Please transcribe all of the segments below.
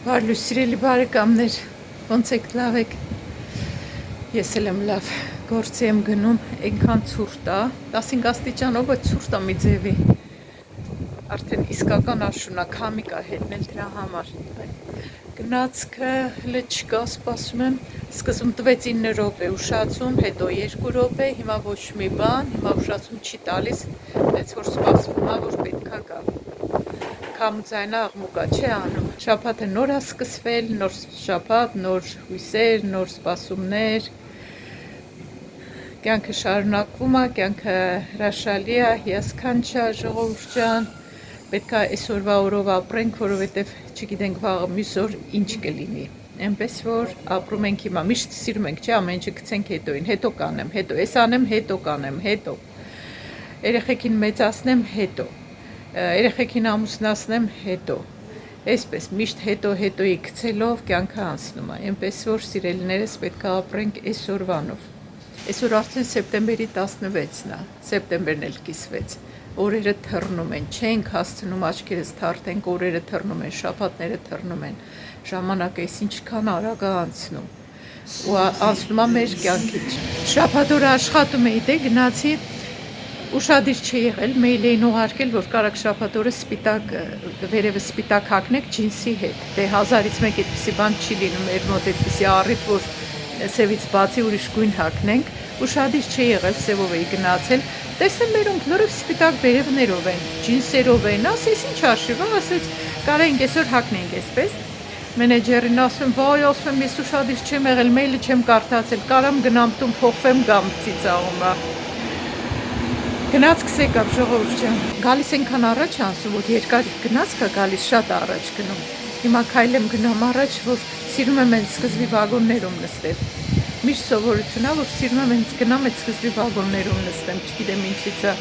Բարլու սիրելի բարեկամներ, ոնց եք լավ եք, ես էլ եմ լավ, գործի եմ գնում, այնքան ցուրտ է, 15 աստիճանով է ցուրտ է մի ձևի, արդեն իսկական աշունակ, համիկ է հետնել դրա համար, գնացքը հլը չկա, սպասում եմ, սկզբում տվեց 9 րոպե ուշացում, հետո 2 րոպե, հիմա ոչ մի բան, հիմա ուշացում չի տալիս, բայց որ սպասվում է, որ պետքա գա, քամուձայնը աղմուկա չէ անում, շաբաթը նոր է սկսվել, նոր շաբաթ, նոր հույսեր, նոր սպասումներ, կյանքը շարունակվում է, կյանքը հրաշալի է, հիասքանչ է ժողովուրդ ջան, պետք է այսօրվա օրով ապրենք, որովհետև չգիտենք վաղը մյուս օր ինչ կլինի, այնպես որ ապրում ենք հիմա, միշտ սիրում ենք, չէ, ամեն ինչը գցենք հետոյին, հետո կանեմ, հետո էս անեմ, հետո կանեմ, հետո երեխեքին մեծացնեմ, հետո երեխեքին ամուսնացնեմ, հետո այսպես միշտ հետոյի գցելով կյանքը անցնում է, այնպես որ սիրելիներս պետք է ապրենք այսօրվանով, այսօր արդեն սեպտեմբերի 16-ն է, սեպտեմբերն էլ կիսվեց, օրերը թռնում են, չենք հասցնում աչքերս թարթենք, օրերը թռնում են, շաբաթները թռնում են, ժամանակը էս ինչքան արագ է անցնում ու անցնում է մեր կյանքից, շաբաթ օրը աշխատում էի, դե գնացի ուշադիր չի եղել, մեյլ էին ուղարկել, որ կարաք շաբաթ օրը սպիտակ, վերևը սպիտակ հագնեք ջինսի հետ, դե 1000-ից մեկ այդպիսի բան չի լինում, մեր մոտ այդպիսի առիթ, որ սևից բացի ուրիշ գույն հագնենք, ուշադիր չի եղել, սևով էի գնացել, տեսնեմ մերոնք լրիվ սպիտակ վերևներով են, ջինսերով են, ասես ինչ հաշիվ, ասեց կարայինք այսօր հագնենք այսպես, մենեջերին ասում, վայ, ասում եմ, ես ուշադիր չեմ եղել, մեյլը չեմ կարդացել, կարամ գնամ տուն փոխվեմ գամ ծիծաղումա Գնացքս եկավ ժողովուրդ ջան, գալիս ենքան առաջ անցում, որ երկար գնացք է գալիս շատ առաջ գնում, հիմա քայլեմ գնամ առաջ, որ սիրում եմ այն սկզբի վագոններում նստել, միշտ սովորություն է, որ սիրում եմ այն գնամ այդ սկզբի վագոններում նստեմ, չգիտեմ ինչից է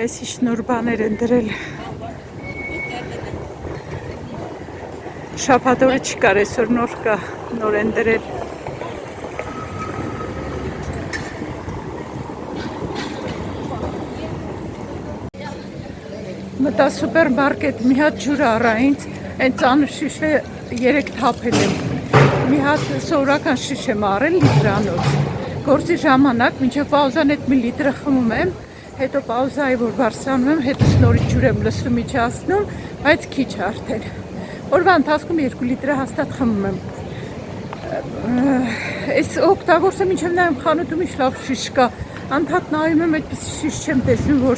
Այս ինչ նոր բաներ են դրել։ Շաբաթ օրը չկար, այսօր նոր կա, նոր են դրել։ Մտա սուպերմարկետ, մի հատ ջուր առա ինձ, այն ծանր շիշը 3 թափել եմ։ Մի հատ սովորական շիշ եմ առել լիտրանոց։ Գործի ժամանակ, մինչև պաուզան այդ մի լիտրը խմում եմ, հետո պաուզայի որ բարձրանում եմ, հետո նորից ջուր եմ լսում իջացնում, բայց քիչ արդեն։ Օրվա ընթացքում 2 լիտրը հաստատ խմում եմ։ Այս օգտագործեմ մինչև նայեմ խանութում ինչ լավ շիշ կա։ Անդադ նայում եմ, այդպես շիշ չեմ տեսնում, որ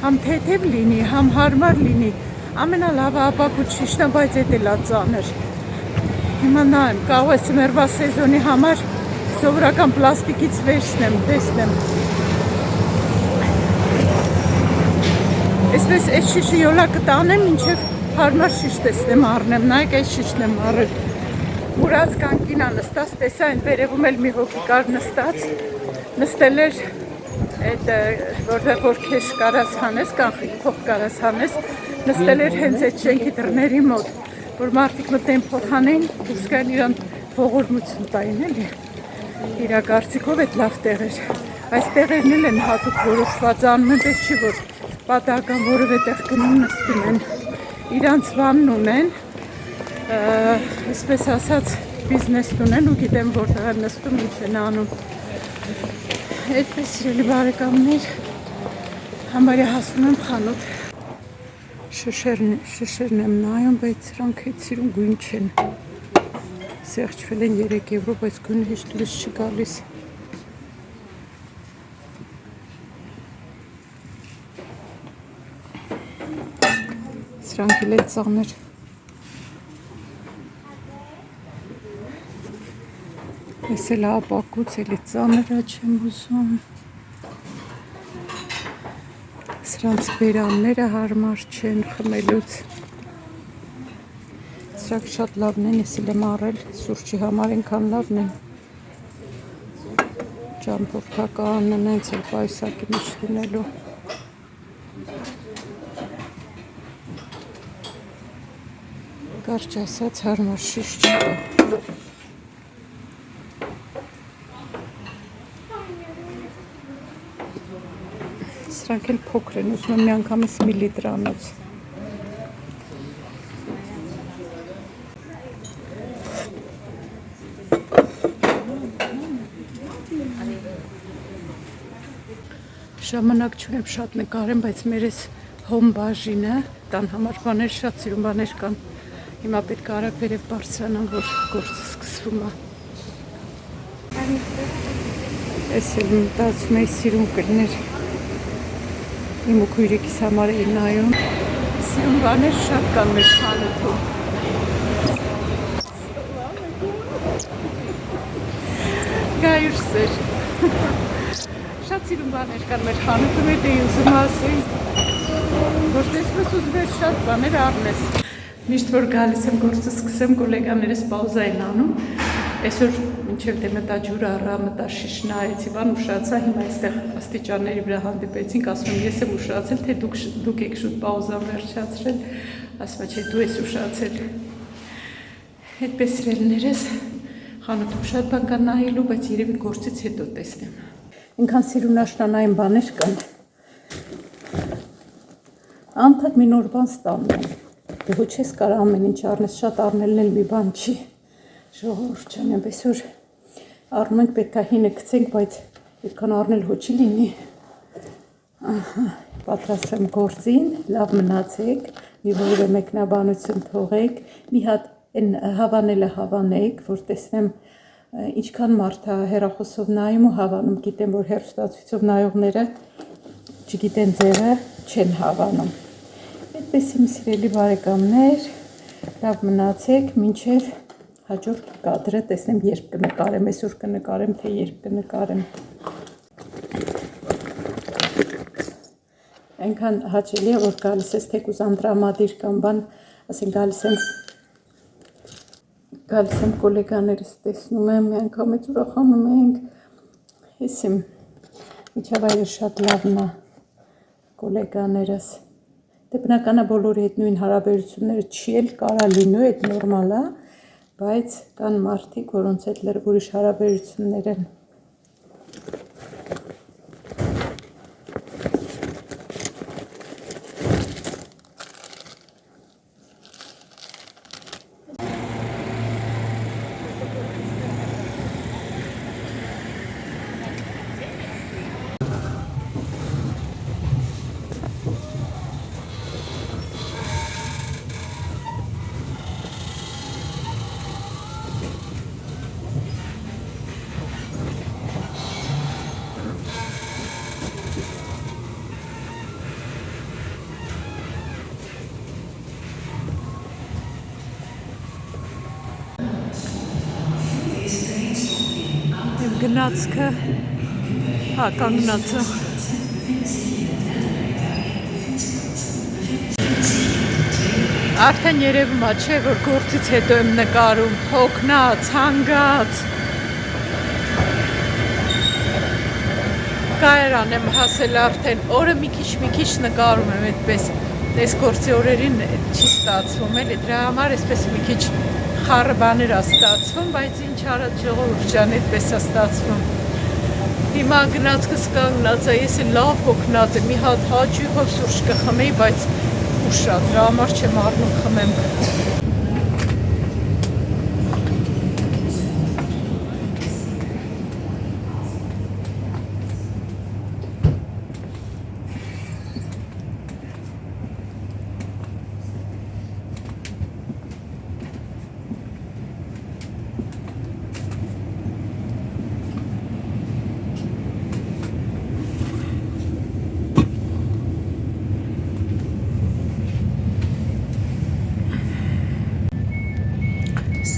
համ թեթև լինի, համ հարմար լինի։ Ամենալավը ապակուտ շիշն է, բայց էդ էլ է ծանր։ Հիմա նայեմ, կարող է սմերվա սեզոնի համար սովորական պլաստիկից վերցնեմ, տեսնեմ։ Այսպես այս շիշը յոլա կտանեմ, մինչև հարմար շիշ տեսնեմ առնեմ, նայեք այս շիշն եմ առել։ Մուրած կանգին նստած, տեսա այն վերևում էլ մի հոգի կար նստած, նստել էր այդ որտեղ որ քեշ կարաս հանես, կանխիկ փող կարաս հանես, նստել էր հենց այդ շենքի դռների մոտ, որ մարդիկ մտեն փող հանեն, դուրս գան իրան ողորմություն տային էլի։ Իրա կարծիքով այդ լավ տեղ էր։ Այս տեղերն էլ են հատուկ որոշված, անում են պես չի, որ պատահական որևէ տեղ գնում նստում են։ Իրանց բանն ունեն, այսպես ասած բիզնես ունեն ու գիտեմ որտեղ են նստում, ինչ են անում։ Այդպես սիրելի բարեկամներ, համարյա հասնում եմ խանութ։ Շշերն եմ նայում, բայց սրանք հետ սիրուն գույն չեն։ Սեղճվել են 3 եվրո, բայց գույնը հեչ դուրս չի գալիս։ Սրանք էլ են ծանր։ Ես էլ ապակուց էլի ծանրը չեմ ուզում։ Սրանց բերանները հարմար չեն խմելուց։ Սրանք շատ լավն են, ես էլ եմ առել, սուրճի համար ենքան լավն են։ Ճամփորդականն են, էլ պայսակի մեջ դնելու։ Կարճ ասած հարմար շիշ չկա։ Սրանք էլ փոքր են, ուզում եմ մի անգամից մի լիտրանոց։ Ժամանակ չունեմ շատ նկարեմ, բայց մեր այս հոմ բաժինը, տան համար բաներ, շատ սիրուն բաներ կան։ Հիմա պետք է արագ վերև բարձրանամ, որ գործը սկսվում է։ Ես էլ մտածում էի սիրուն կլներ։ Իմ ու քույրիկիս համար էի նայում։ Սիրուն բաներ շատ կան մեր խանութում։ Գայուր սեր։ Շատ սիրուն բաներ կան մեր խանութում, էդ էի ուզում ասեի, որ տեսնես ուզվես շատ բաներ առնես։ Միշտ որ գալիս եմ գործը սկսեմ, գոլեգաներս պաուզա են անում, այսօր մինչև դե մտա ջուր առա, մտա շիշ նայեցի, բան ուշացա, հիմա այստեղ աստիճանների վրա հանդիպեցինք, ասում եմ ես եմ ուշացել, թե դուք եք շուտ պաուզան վերջացրել, ասում է չէ դու ես ուշացել։ Այդպես սիրելիներս, խանութում շատ բան կա նայելու, բայց երևի գործից հետո տեսնեմ։ Ինքան սիրուն աշնանային բաներ կան։ Անդադ մի նոր բան ստանում եմ։ Դու ոչ ես կարող ամեն ինչ առնես, շատ առնելն էլ մի բան չի։ Ժողովուրդ ջան, այսօր առնում ենք պետք է հինը գցենք, բայց այդքան առնել հոչի լինի։ Ահա, պատրաստեմ գործին, լավ մնացեք, մի որևէ մեկնաբանություն թողեք, մի հատ այն հավանելը հավանեք, որ տեսնեմ ինչքան մարդ է հեռախոսով նայում ու հավանում, գիտեմ, որ հեռուստացույցով նայողները չգիտեն ձևը, չեն հավանում։ Այդպես իմ սիրելի բարեկամներ, լավ մնացեք, մինչև հաջորդ կադրը տեսնեմ երբ կնկարեմ, այսօր կնկարեմ, թե երբ կնկարեմ։ Այնքան հաճելի է, որ գալիս ես թեկուզ անդրամադիր կամ բան, ասեն գալիս եմ գոլեգաներս տեսնում եմ, մի անգամից ուրախանում ենք, ես իմ միջավայրը շատ լավն է, գոլեգաներս։ Դե բնական է բոլորի հետ նույն հարաբերությունները չի էլ կարա լինու, այդ նորմալ է, բայց կան մարդիկ, որոնց հետ լրիվ ուրիշ հարաբերություններ են։ Գնացքը, հա, կանգնացը։ Արդեն երևում է, չէ, որ գործից հետո եմ նկարում, հոգնած, հանգած։ Կայարան եմ հասել արդեն, օրը մի քիչ նկարում եմ այդպես, այս գործի օրերին չի ստացվում, էլի դրա համար այսպես մի քիչ խառը բաներ է ստացվում, բայց ինչ արած ժողովուրդ ջան, այդպես է ստացվում։ Հիմա գնացքս կանգնած է, ես լավ հոգնած եմ, մի հատ հաճույքով սուրճ կխմեի, բայց ուշա, դրա համար չեմ առնում խմեմ։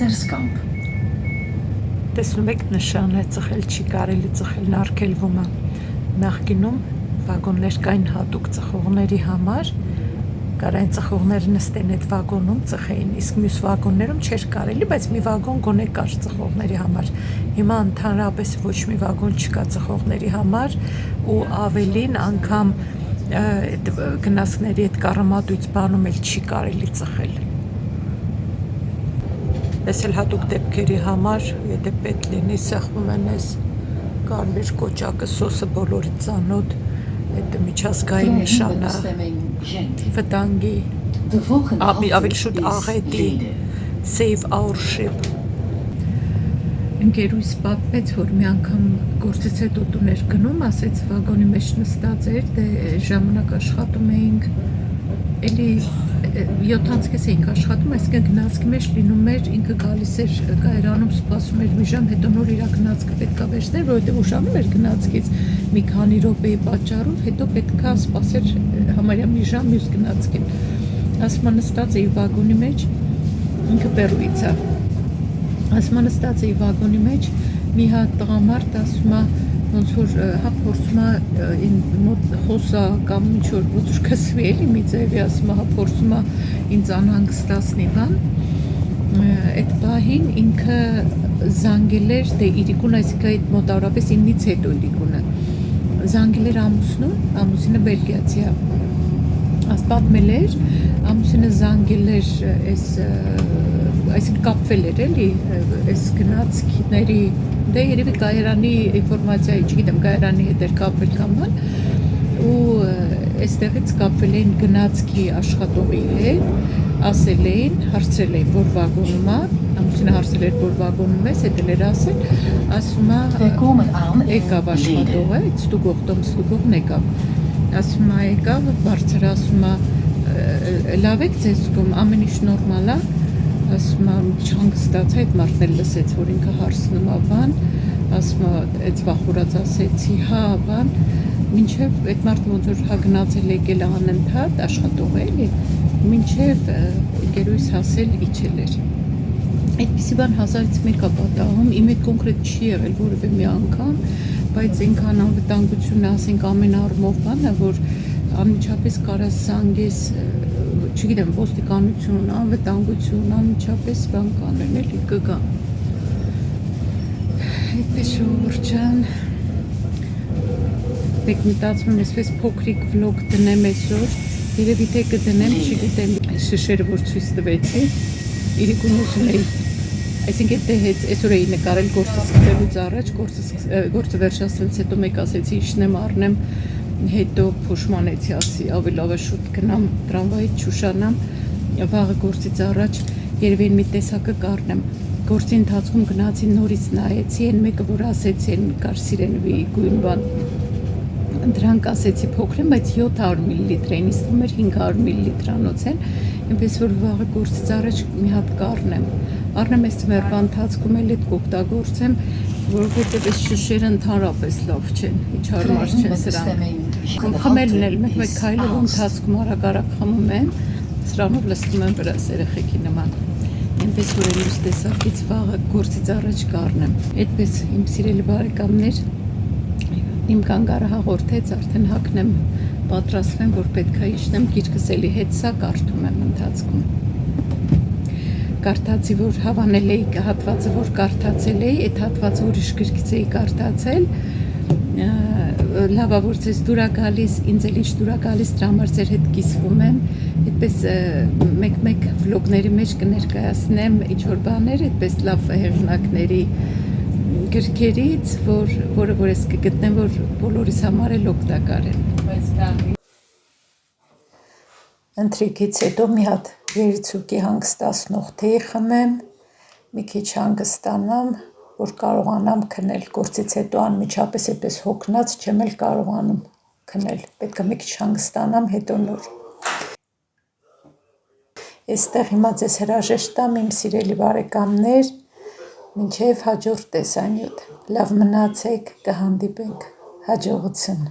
Սերսկամp։ Տեսնում եք նշան է ծխել, չի կարելի ծխելն արգելվում է։ Նախկինում վագոններ կային հատուկ ծխողների համար, կարային ծխողները նստեն այդ վագոնում ծխեին, իսկ մյուս վագոններում չէր կարելի, բայց մի վագոն գոնե կար ծխողների համար։ Հիմա ընդհանրապես ոչ մի վագոն չկա ծխողների համար ու ավելին անգամ գնացքների այդ կառամատույց բանում էլ չի կարելի ծխել։ Ես էլ հատուկ դեպքերի համար, եթե պետք լինի, սեղմում են այս կարմիր կոճակը, սոսը բոլորի ծանոթ, այդ միջազգային նշանը, վտանգի, ավելի շուտ աղետի, Save our ship։ Ընկերուհիս պատմեց, որ մի անգամ գործից հետո տուն էր գնում, ասեց վագոնի մեջ նստած էր, դե ժամանակ աշխատում էինք, էլի 7-ից էինք աշխատում, այսինքն գնացքի մեջ լինում էր, ինքը գալիս էր կայարանում սպասում էր մի ժամ, հետո նոր իր գնացքը պետքա վերցներ, որովհետև ուշանում էր գնացքից մի քանի րոպեի պատճառով, հետո պետքա սպասեր համարյա մի ժամ մյուս գնացքին։ Ասում է նստած էի վագոնի մեջ, ինքը Պերուից է։ Ասում է նստած էի վագոնի մեջ, մի հատ տղամարդ ասում է ոնց որ հա փորձում է մոտ խոսա կամ ինչ որ ոնց որ քսվի էլի մի ձևի ասում է հա փորձում է ինձ անհանգստացնի բան այդ պահին ինքը զանգել էր դե իրիկուն այսինքն այդ մոտավորապես 9-ից հետո իրիկունը զանգել էր ամուսինը բելգիացի է պատմել էր ամուսինը զանգել էր այս այսինքն կապվել էր էլի այս գնացքների դե երևի կայարանի ինֆորմացիայի, չգիտեմ, կայարանի հետ էր կապվել կամ բան ու այստեղից կապվել էին գնացքի աշխատողի հետ, ասել էին, հարցրել էին, որ վագոնում է, ամուսինը հարցրել էր, որ վագոնում ես, հետ էր ասել, ասում է եկավ աշխատողը, այդ ստուգողն եկավ, ասում է եկավ, բարձր ասում է լավ եք ձեզ զգում, ամեն ինչ նորմալ է, ասում է չհանգստացա, այդ մարդն էլ լսեց, որ ինքը հարցնում է բան, ասում է այդ վախուրած ասեցի, հա բան, մինչև այդ մարդը ոնց որ հա գնացել եկել է անընդհատ աշխատող էլի, մինչև ընկերուհիս հասել իջել էր։ Այդպիսի բան 1000-ից մեկ է պատահում, իմ հետ կոնկրետ չի եղել որևէ մի անգամ, բայց այնքան անվտանգությունը, ասենք ամեն առումով բան է, որ անմիջապես կարաս զանգես, չգիտեմ, ոստիկանություն, անվտանգություն, անմիջապես բան կանեն, էլի կգա։ Այդպես ժողովուրդ ջան, Դեք մտածում եմ այսպես փոքրիկ վլոգ դնեմ այսօր, երևի թե կդնեմ, չգիտեմ, շշերը որ ցույց տվեցի, իրիկուն ուզում էի, այսինքն դե հետ այսօր էի նկարել գործը սկսելուց առաջ, գործը վերջացնելուց հետո մեկ ասեցի իշնեմ առնեմ, հետո փոշմանեցի ասի, ավելի շուտ գնամ տրամվայից չուշանամ, վաղը գործից առաջ երևի մի տեսակը կառնեմ, գործի ընթացքում գնացի նորից նայեցի, այն մեկը որ ասեցի, այն կար սիրենվի գույն բան, դրանք ասեցի փոքր են, բայց 700 մլ են, իսկ թվում էր 500 մլ-անոց են, այնպես որ վաղը գործից առաջ մի հատ կառնեմ, առնեմ այս թվերվա ընթացքում էլ այդ կօգտագործեմ, որովհետև այս շշերը ընդհանրապես լավ չեն, ինչ հարմար չեն սրանք, խմելն էլ մեկ քայլով ընթացքում արագ խմում եմ, սրանով լստում եմ վրաս երեխեքի նման, այնպես որ մյուս տեսակից վաղը գործից առաջ կառնեմ, այդպես իմ սիրելի բարեկամներ, իմ կանգարը հաղորդեց, արդեն հագնեմ, պատրաստվեմ, որ պետք է իշնեմ, գիրքս էլի հետ սա կարդում եմ ընթացքում, կարդացի, որ հավանել էի հատվածը, որ կարդացել էի, այդ հատվածը ուրիշ գրքից էի կարդացել, լավա որ ձեզ դուր է գալիս, ինձ էլ ինչ դուր է գալիս, դրա համար ձեր հետ կիսվում եմ, այդպես մեկ վլոգների մեջ կներկայացնեմ ինչ-որ բաներ, այդպես լավ հեղինակների գրքերից, որը որ ես կգտնեմ, որ բոլորիս համար էլ օգտակար են։ Ընթրիքից հետո մի հատ երիցուկի հանգստացնող թեյ խմեմ, մի քիչ հանգստանամ, որ կարողանամ քնել, գործից հետո անմիջապես այդպես հոգնած չեմ էլ կարողանում քնել, պետք է մի քիչ հանգստանամ, հետո նոր։ Այստեղ հիմա ձեզ հրաժեշտ տամ, իմ սիրելի բարեկամներ, մինչև հաջորդ տեսանյութ, լավ մնացեք, կհանդիպենք, հաջողություն։